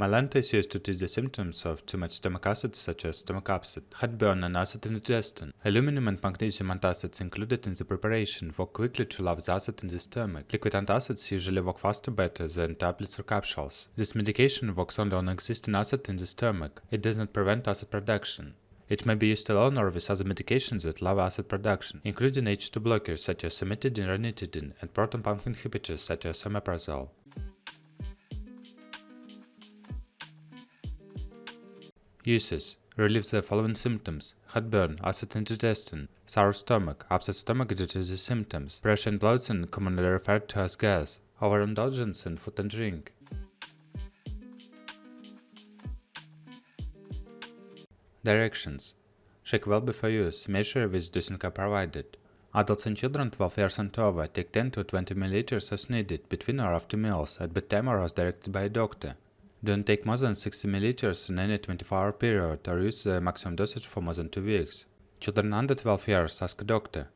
Mylanta is used to treat the symptoms of too much stomach acid such as stomach upset, heartburn and acid indigestion. Aluminum and magnesium antacids included in the preparation work quickly to love the acid in the stomach. Liquid antacids usually work faster better than tablets or capsules. This medication works only on existing acid in the stomach. It does not prevent acid production. It may be used alone or with other medications that lower acid production, including H2 blockers such as cimetidine, ranitidine, and proton pump inhibitors such as omeprazole. Uses: relieve the following symptoms: heartburn, acid indigestion, sour stomach, upset stomach due to the symptoms, pressure and bloating commonly referred to as gas, overindulgence in food and drink. Directions: shake well before use, measure with dosing cup provided. Adults and children 12 years and over take 10 to 20 ml as needed between or after meals, at bedtime or as directed by a doctor. Don't take more than 60 ml in any 24-hour period or use the maximum dosage for more than 2 weeks. Children under 12 years ask a doctor.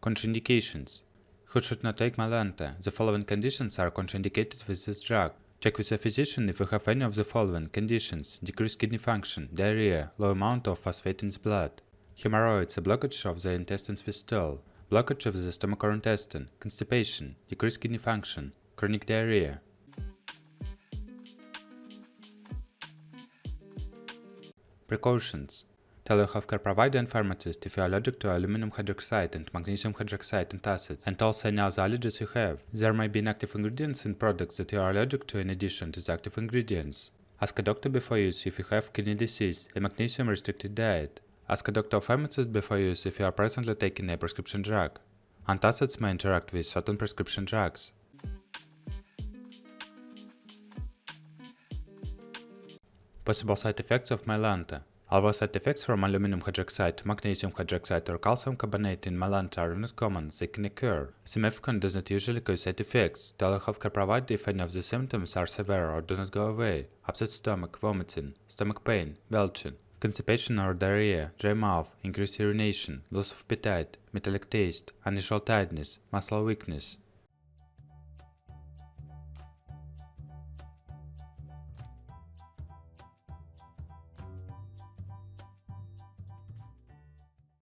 Contraindications: who should not take Mylanta? The following conditions are contraindicated with this drug. Check with a physician if you have any of the following conditions: decreased kidney function, diarrhea, low amount of phosphate in the blood, hemorrhoids, a blockage of the intestines with stool, blockage of the stomach or intestine, constipation, decreased kidney function, chronic diarrhea. Precautions: tell your healthcare provider and pharmacist if you are allergic to aluminum hydroxide and magnesium hydroxide antacids, and also any other allergies you have. There may be inactive ingredients in products that you are allergic to in addition to the active ingredients. Ask a doctor before use if you have kidney disease, a magnesium-restricted diet. Ask a doctor or pharmacist before use if you are presently taking a prescription drug. Antacids may interact with certain prescription drugs. Possible side effects of Mylanta: although side effects from aluminum hydroxide, magnesium hydroxide, or calcium carbonate in Mylanta are not common, they can occur. Simeficon does not usually cause side effects. Tell your healthcare provider if any of the symptoms are severe or do not go away: upset stomach, vomiting, stomach pain, belching, constipation or diarrhea, dry mouth, increased urination, loss of appetite, metallic taste, unusual tiredness, muscle weakness.